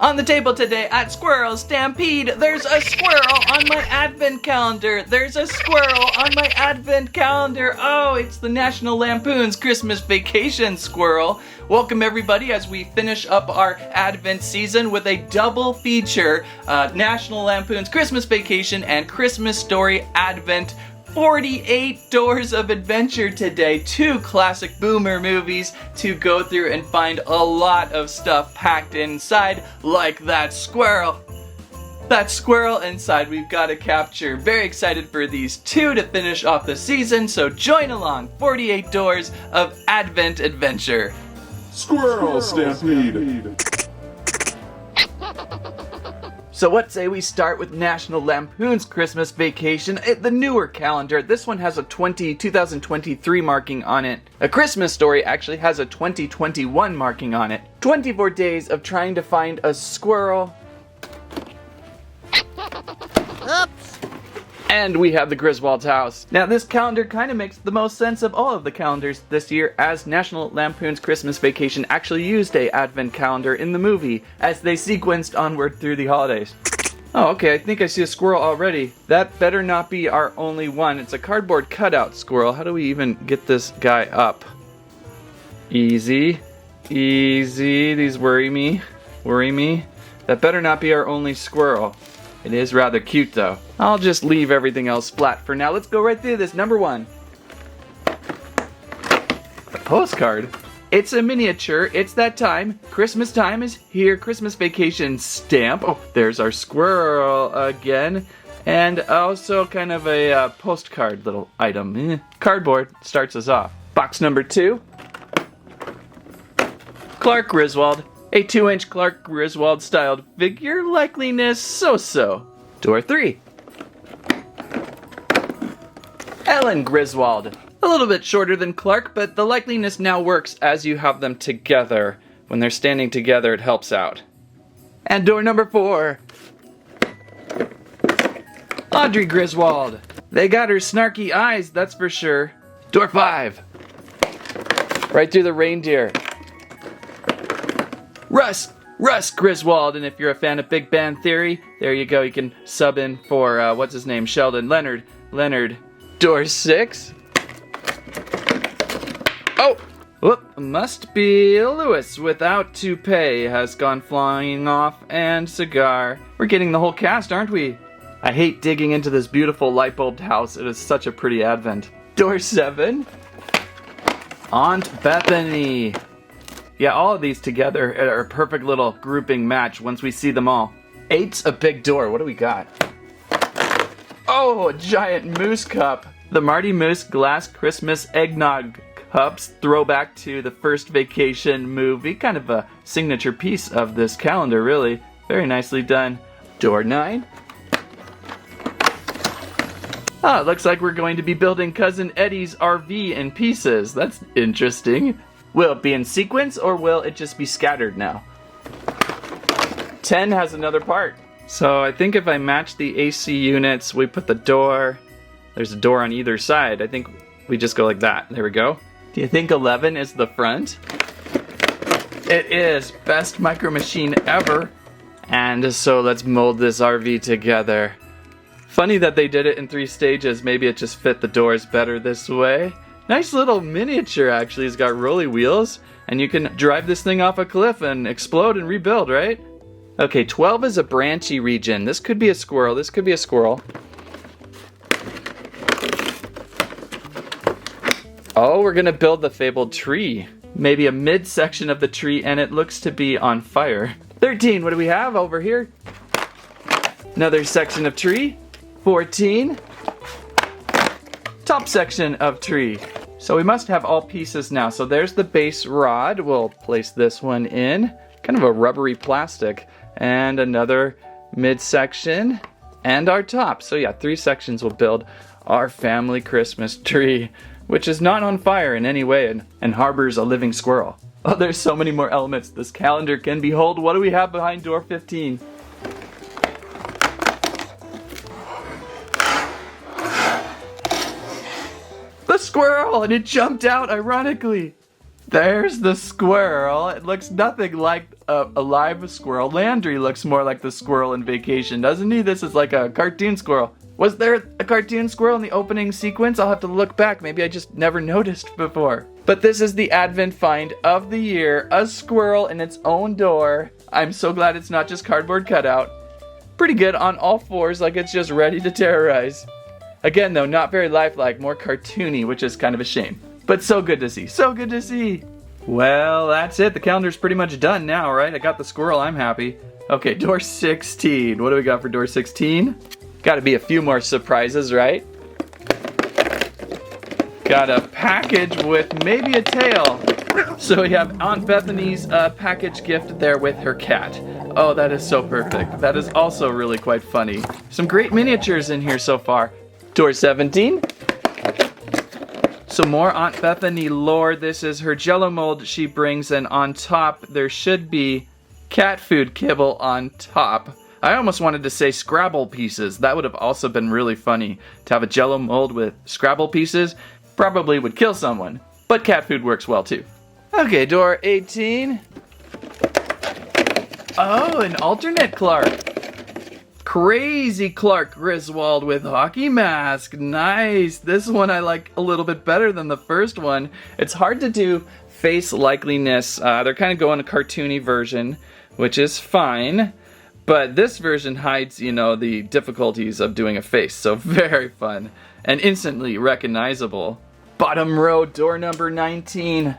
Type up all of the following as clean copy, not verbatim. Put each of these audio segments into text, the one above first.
On the table today at Squirrel Stampede, there's a squirrel on my advent calendar. There's a squirrel on my advent calendar. Oh, it's the National Lampoon's Christmas Vacation squirrel. Welcome everybody as we finish up our advent season with a double feature, National Lampoon's Christmas Vacation and Christmas Story Advent. 48 doors of adventure today, 2 classic boomer movies to go through and find a lot of stuff packed inside, like that squirrel. That squirrel inside we've got to capture. Very excited for these 2 to finish off the season, so join along. 48 doors of Advent adventure. Squirrel Stampede. So what say we start with National Lampoon's Christmas Vacation, the newer calendar. This one has a 2023 marking on it. A Christmas Story actually has a 2021 marking on it. 24 days of trying to find a squirrel. Oops. And we have the Griswolds house. Now this calendar kind of makes the most sense of all of the calendars this year, as National Lampoon's Christmas Vacation actually used a advent calendar in the movie as they sequenced onward through the holidays. Oh, okay, I think I see a squirrel already. That better not be our only one. It's a cardboard cutout squirrel. How do we even get this guy up? Easy. Easy. These worry me. Worry me. That better not be our only squirrel. It is rather cute though. I'll just leave everything else flat for now. Let's go right through this. Number 1. A postcard. It's a miniature. It's that time. Christmas time is here. Christmas Vacation stamp. Oh, there's our squirrel again. And also kind of a postcard little item. Cardboard starts us off. Box number 2. Clark Griswold. A 2-inch Clark Griswold styled figure, likeliness so-so. Door 3. Ellen Griswold. A little bit shorter than Clark, but the likeliness now works as you have them together. When they're standing together, it helps out. And door number 4. Audrey Griswold. They got her snarky eyes, that's for sure. Door 5. Right through the reindeer. Russ Griswold, and if you're a fan of Big Bang Theory, there you go, you can sub in for, what's his name, Sheldon Leonard. Door 6. Oh, whoop, must be Lewis without toupee has gone flying off, and cigar. We're getting the whole cast, aren't we? I hate digging into this beautiful light bulbed house, it is such a pretty advent. Door 7. Aunt Bethany. Yeah, all of these together are a perfect little grouping match once we see them all. 8's a big door. What do we got? Oh, a giant moose cup. The Marty Moose glass Christmas eggnog cups, throwback to the first Vacation movie. Kind of a signature piece of this calendar, really. Very nicely done. Door 9. Oh, it looks like we're going to be building Cousin Eddie's RV in pieces. That's interesting. Will it be in sequence, or will it just be scattered now? 10 has another part. So I think if I match the AC units, we put the door, there's a door on either side. I think we just go like that. There we go. Do you think 11 is the front? It is. Best micro machine ever. And so let's mold this RV together. Funny that they did it in 3 stages. Maybe it just fit the doors better this way. Nice little miniature, actually. It's got rolly wheels, and you can drive this thing off a cliff and explode and rebuild, right? Okay, 12 is a branchy region. This could be a squirrel. This could be a squirrel. Oh, we're gonna build the fabled tree. Maybe a midsection of the tree, and it looks to be on fire. 13, what do we have over here? Another section of tree. 14. Top section of tree. So we must have all pieces now. So there's the base rod. We'll place this one in. Kind of a rubbery plastic. And another midsection. And our top. So yeah, 3 sections will build our family Christmas tree, which is not on fire in any way and harbors a living squirrel. Oh, there's so many more elements this calendar can behold. What do we have behind door 15? The squirrel, and it jumped out, ironically. There's the squirrel. It looks nothing like a live squirrel. Landry looks more like the squirrel in Vacation, doesn't he? This is like a cartoon squirrel. Was there a cartoon squirrel in the opening sequence? I'll have to look back. Maybe I just never noticed before. But this is the Advent find of the year. A squirrel in its own door. I'm so glad it's not just cardboard cutout. Pretty good on all fours, like it's just ready to terrorize. Again though, not very lifelike, more cartoony, which is kind of a shame. But so good to see, so good to see. Well, that's it. The calendar's pretty much done now, right? I got the squirrel, I'm happy. Okay, door 16. What do we got for door 16? Gotta be a few more surprises, right? Got a package with maybe a tail. So we have Aunt Bethany's package gift there with her cat. Oh, that is so perfect. That is also really quite funny. Some great miniatures in here so far. Door 17. Some more Aunt Bethany lore. This is her Jell-O mold she brings, and on top there should be cat food kibble on top. I almost wanted to say Scrabble pieces. That would have also been really funny. To have a Jell-O mold with Scrabble pieces probably would kill someone, but cat food works well too. Okay, door 18. Oh, an alternate Clark. Crazy Clark Griswold with hockey mask. Nice. This one I like a little bit better than the first one. It's hard to do face likeliness. They're kind of going a cartoony version, which is fine. But this version hides, the difficulties of doing a face. So very fun and instantly recognizable. Bottom row, door number 19.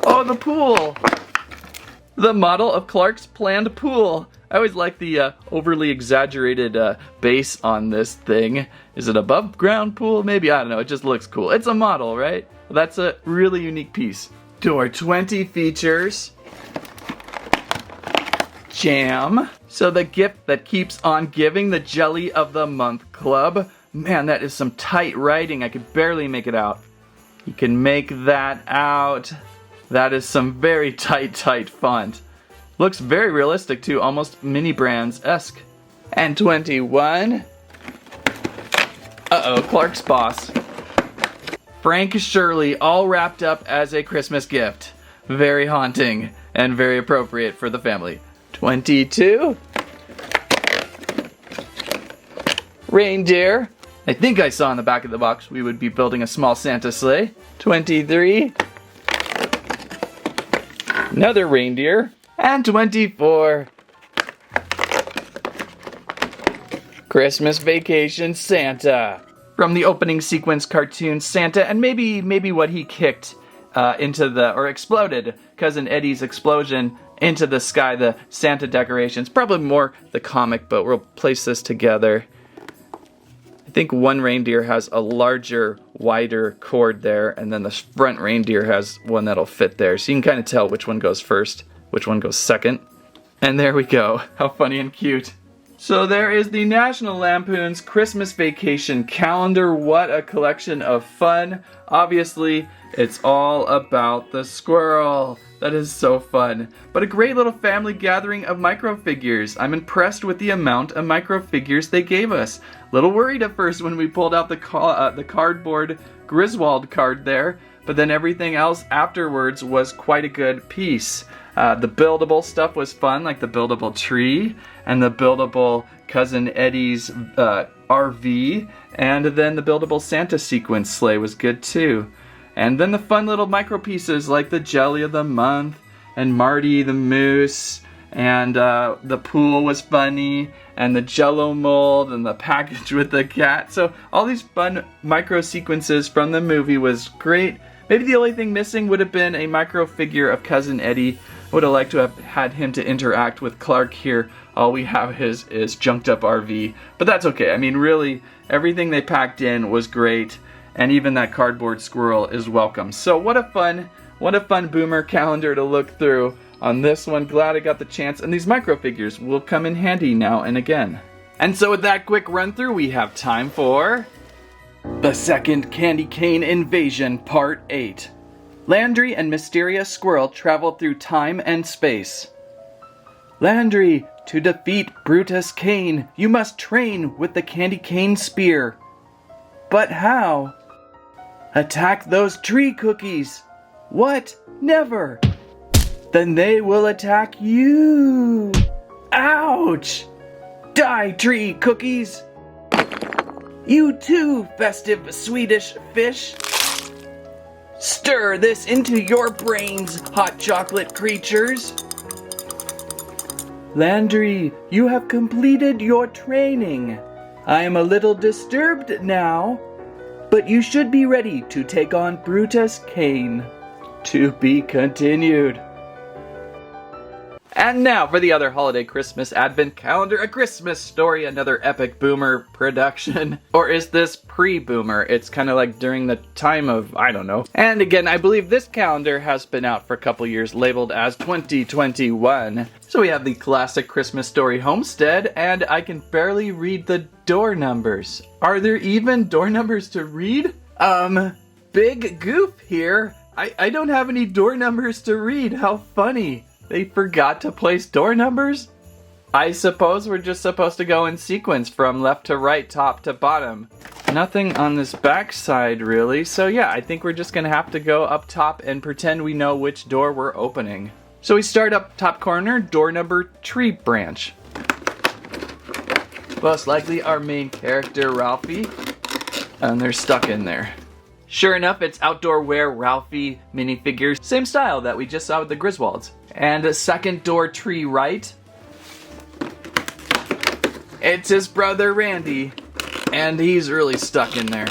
Oh, the pool. The model of Clark's planned pool. I always like the overly exaggerated base on this thing. Is it above ground pool? Maybe, I don't know, it just looks cool. It's a model, right? That's a really unique piece. Door 20 features jam. So the gift that keeps on giving, the Jelly of the Month Club. Man, that is some tight writing. I could barely make it out. You can make that out. That is some very tight font. Looks very realistic too, almost mini brands-esque. And 21. Uh-oh, Clark's boss. Frank Shirley, all wrapped up as a Christmas gift. Very haunting and very appropriate for the family. 22. Reindeer. I think I saw in the back of the box we would be building a small Santa sleigh. 23. Another reindeer. And 24. Christmas Vacation Santa. From the opening sequence cartoon, Santa, and maybe what he kicked exploded, Cousin Eddie's explosion into the sky, the Santa decorations. Probably more the comic, but we'll place this together. I think one reindeer has a larger, wider cord there, and then the front reindeer has one that'll fit there. So you can kind of tell which one goes first, which one goes second. And there we go. How funny and cute. So there is the National Lampoon's Christmas Vacation calendar. What a collection of fun. Obviously, it's all about the squirrel. That is so fun. But a great little family gathering of microfigures. I'm impressed with the amount of microfigures they gave us. Little worried at first when we pulled out the cardboard Griswold card there, but then everything else afterwards was quite a good piece. The buildable stuff was fun, like the buildable tree and the buildable Cousin Eddie's RV, and then the buildable Santa sequence sleigh was good too. And then the fun little micro pieces like the Jelly of the Month and Marty the Moose, and the pool was funny, and the Jell-O mold and the package with the cat. So all these fun micro sequences from the movie was great. Maybe the only thing missing would have been a micro figure of Cousin Eddie. I would have liked to have had him to interact with Clark here. All we have is junked up RV, but that's okay. I mean, really, everything they packed in was great, and even that cardboard squirrel is welcome. So what a fun boomer calendar to look through on this one. Glad I got the chance, and these micro figures will come in handy now and again. And so with that quick run through, we have time for the second Candy Cane Invasion, Part 8. Landry and Mysterious Squirrel travel through time and space. Landry, to defeat Brutus Cane, you must train with the candy cane spear. But how? Attack those tree cookies. What? Never. Then they will attack you. Ouch! Die, tree cookies. You too, festive Swedish fish. Stir this into your brains, hot chocolate creatures. Landry, you have completed your training. I am a little disturbed now, but you should be ready to take on Brutus Kane. To be continued. And now for the other holiday Christmas advent calendar, A Christmas Story, another epic boomer production. Or is this pre-boomer? It's kind of like during the time of, I don't know. And again, I believe this calendar has been out for a couple years, labeled as 2021. So we have the classic Christmas Story homestead, and I can barely read the door numbers. Are there even door numbers to read? Big goof here. I don't have any door numbers to read. How funny. They forgot to place door numbers? I suppose we're just supposed to go in sequence from left to right, top to bottom. Nothing on this back side really, so yeah, I think we're just gonna have to go up top and pretend we know which door we're opening. So we start up top corner, door number tree branch. Most likely our main character, Ralphie, and they're stuck in there. Sure enough, it's outdoor wear Ralphie minifigures, same style that we just saw with the Griswolds. And a second door tree right. It's his brother Randy, and he's really stuck in there.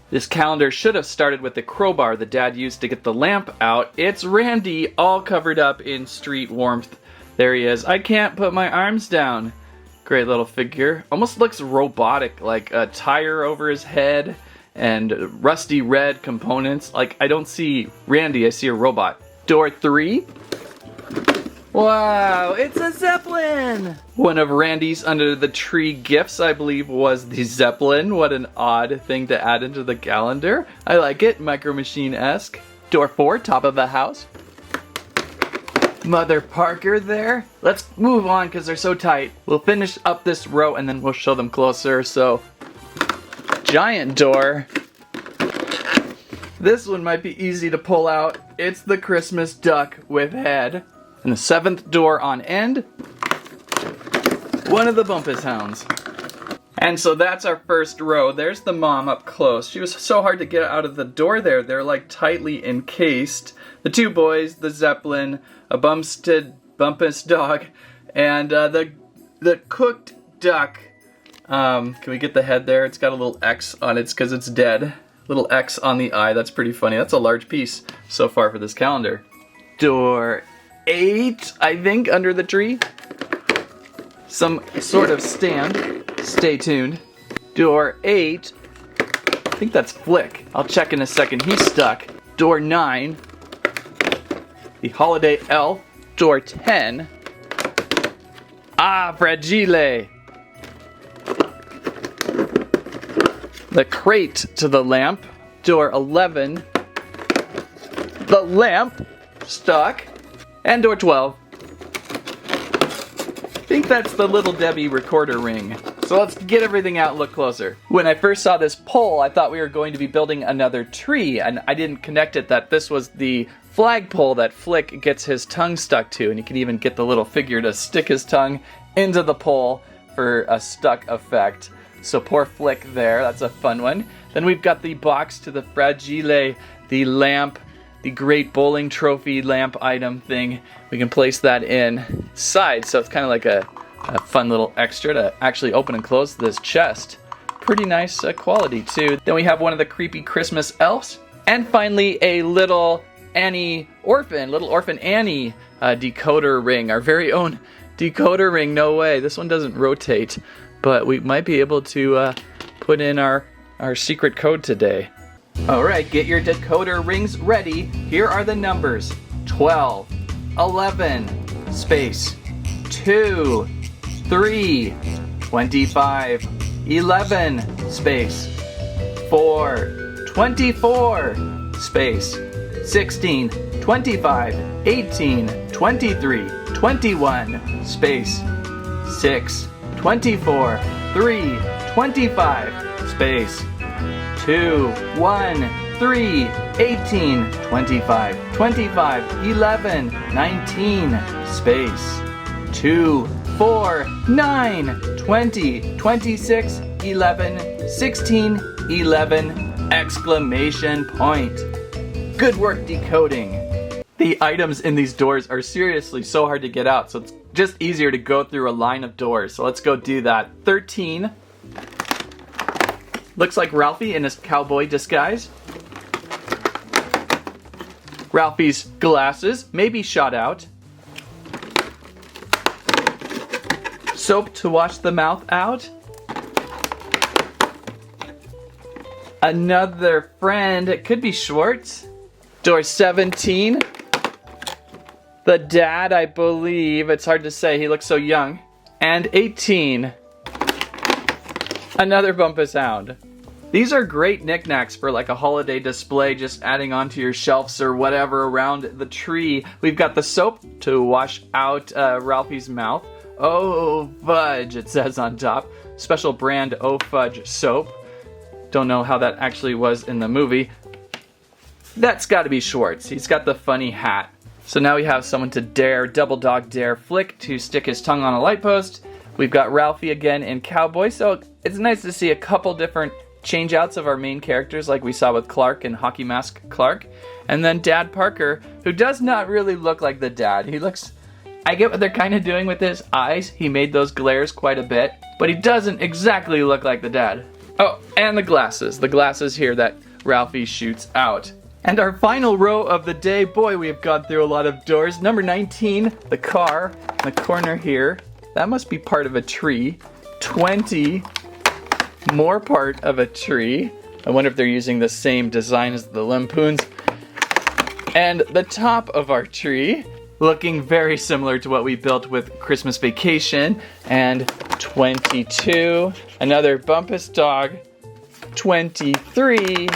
This calendar should have started with the crowbar the dad used to get the lamp out. It's Randy, all covered up in street warmth. There he is. I can't put my arms down. Great little figure. Almost looks robotic, like a tire over his head and rusty red components. Like, I don't see Randy, I see a robot. Door 3. Wow, it's a Zeppelin! One of Randy's under the tree gifts, I believe, was the Zeppelin. What an odd thing to add into the calendar. I like it, Micro Machine-esque. Door 4, top of the house. Mother Parker there. Let's move on because they're so tight. We'll finish up this row and then we'll show them closer. So, giant door. This one might be easy to pull out. It's the Christmas duck with head. And the 7th door on end. One of the Bumpus Hounds. And so that's our first row. There's the mom up close. She was so hard to get out of the door there. They're like tightly encased. The two boys, the Zeppelin, a Bumpus dog, and the cooked duck. Can we get the head there? It's got a little X on it because it's dead. Little X on the eye. That's pretty funny. That's a large piece so far for this calendar. Door 8, I think, under the tree. Some sort of stand. Stay tuned. Door 8. I think that's Flick. I'll check in a second. He's stuck. Door 9. The holiday elf. Door 10. Ah, Fragile. The crate to the lamp. Door 11. The lamp. Stuck. And door 12. I think that's the Little Debbie recorder ring. So let's get everything out and look closer. When I first saw this pole, I thought we were going to be building another tree, and I didn't connect it that this was the flagpole that Flick gets his tongue stuck to, and you can even get the little figure to stick his tongue into the pole for a stuck effect. So poor Flick there, that's a fun one. Then we've got the box to the Fragile, the lamp, the great bowling trophy lamp item thing. We can place that inside, so it's kind of like a fun little extra to actually open and close this chest. Pretty nice quality too. Then we have one of the creepy Christmas elves. And finally a little orphan Annie decoder ring. Our very own decoder ring, no way. This one doesn't rotate, but we might be able to put in our secret code today. Alright, get your decoder rings ready. Here are the numbers. 12, 11, space, 2, 3, 25, 11, space, 4, 24, space, 16, 25, 18, 23, 21, space, 6, 24, 3, 25, space, 2, 1, 3, 18, 25, 25, 11, 19, space. 2, 4, 9, 20, 26, 11, 16, 11, exclamation point. Good work decoding. The items in these doors are seriously so hard to get out, so it's just easier to go through a line of doors. So let's go do that. 13. Looks like Ralphie in his cowboy disguise. Ralphie's glasses, maybe shot out. Soap to wash the mouth out. Another friend, it could be Schwartz. Door 17. The dad, I believe. It's hard to say, he looks so young. And 18. Another Bumpus Hound. These are great knickknacks for like a holiday display, just adding onto your shelves or whatever around the tree. We've got the soap to wash out Ralphie's mouth. Oh, fudge, it says on top. Special brand Oh Fudge soap. Don't know how that actually was in the movie. That's got to be Schwartz. He's got the funny hat. So now we have someone to dare, double dog dare Flick to stick his tongue on a light post. We've got Ralphie again in cowboy, so it's nice to see a couple different change outs of our main characters like we saw with Clark and Hockey Mask Clark. And then Dad Parker, who does not really look like the dad. He looks... I get what they're kind of doing with his eyes. He made those glares quite a bit, but he doesn't exactly look like the dad. Oh, and the glasses. The glasses here that Ralphie shoots out. And our final row of the day, boy, we have gone through a lot of doors. Number 19, the car in the corner here. That must be part of a tree. 20, more part of a tree. I wonder if they're using the same design as the lampoons. And the top of our tree, looking very similar to what we built with Christmas Vacation. And 22, another Bumpus dog. 23,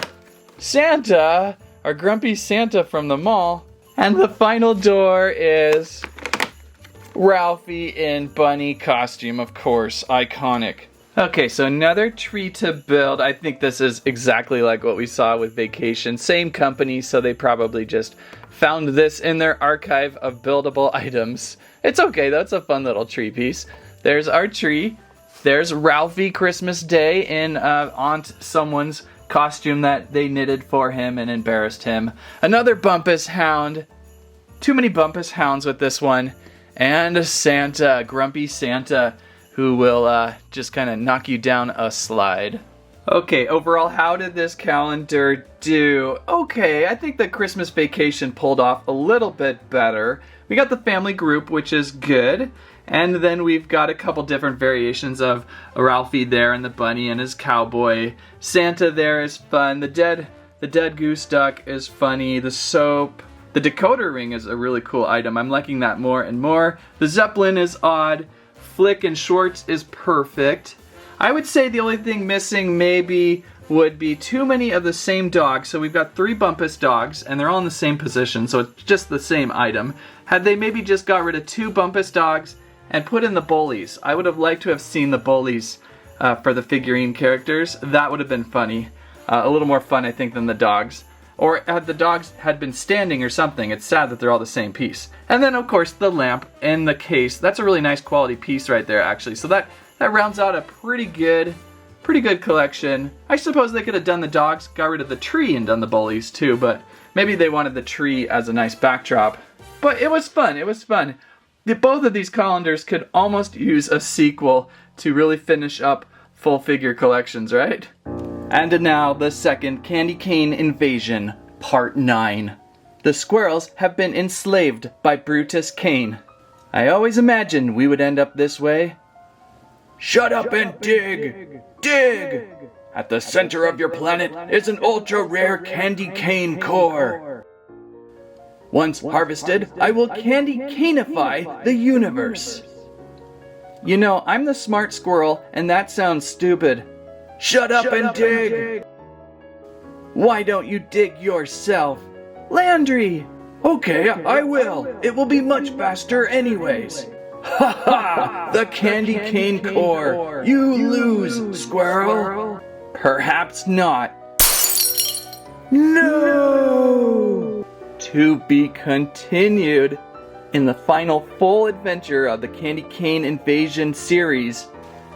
Santa, our grumpy Santa from the mall. And the final door is Ralphie in bunny costume, of course, iconic. Okay, so another tree to build. I think this is exactly like what we saw with Vacation. Same company, so they probably just found this in their archive of buildable items. It's okay though, it's a fun little tree piece. There's our tree. There's Ralphie Christmas Day in Aunt Someone's costume that they knitted for him and embarrassed him. Another Bumpus Hound. Too many Bumpus Hounds with this one. And Santa, grumpy Santa, who will just kind of knock you down a slide. Okay, overall, how did this calendar do? Okay, I think the Christmas Vacation pulled off a little bit better. We got the family group, which is good. And then we've got a couple different variations of Ralphie there and the bunny and his cowboy. Santa there is fun. The dead goose duck is funny. The soap. The decoder ring is a really cool item. I'm liking that more and more. The Zeppelin is odd. Flick and Schwartz is perfect. I would say the only thing missing maybe would be too many of the same dogs. So we've got 3 Bumpus dogs and they're all in the same position, so it's just the same item. Had they maybe just got rid of 2 Bumpus dogs and put in the bullies. I would have liked to have seen the bullies for the figurine characters. That would have been funny. A little more fun, I think, than the dogs. Or had the dogs had been standing or something. It's sad that they're all the same piece. And then, of course, the lamp in the case. That's a really nice quality piece right there, actually. So that rounds out a pretty good collection. I suppose they could have done the dogs, got rid of the tree, and done the bullies too, but maybe they wanted the tree as a nice backdrop. But it was fun. It was fun. Both of these calendars could almost use a sequel to really finish up full figure collections, right? And now the second Candy Cane Invasion, Part 9. The squirrels have been enslaved by Brutus Cane. I always imagined we would end up this way. Shut up and dig! Dig! At the center of your planet is an ultra-rare candy cane core. Once harvested, I will candy caneify the universe. You know, I'm the smart squirrel, and that sounds stupid. Shut up and dig! Why don't you dig yourself? Landry! Okay, I will. It will be much faster anyways. Ha ha! The candy cane core. You lose, squirrel. Perhaps not. No! To be continued in the final full adventure of the Candy Cane Invasion series.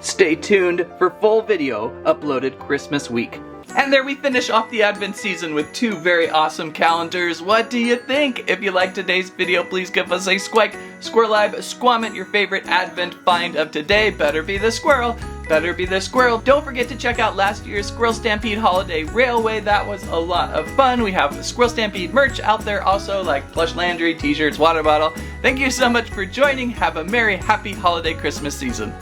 Stay tuned for full video uploaded Christmas week. And there we finish off the Advent season with 2 very awesome calendars. What do you think? If you liked today's video, please give us a squike, squirrelive, squamment your favorite Advent find of today. Better be the squirrel. Better be the squirrel. Don't forget to check out last year's Squirrel Stampede Holiday Railway. That was a lot of fun. We have the Squirrel Stampede merch out there also, like plush landry, t-shirts, water bottle. Thank you so much for joining. Have a merry, happy holiday Christmas season.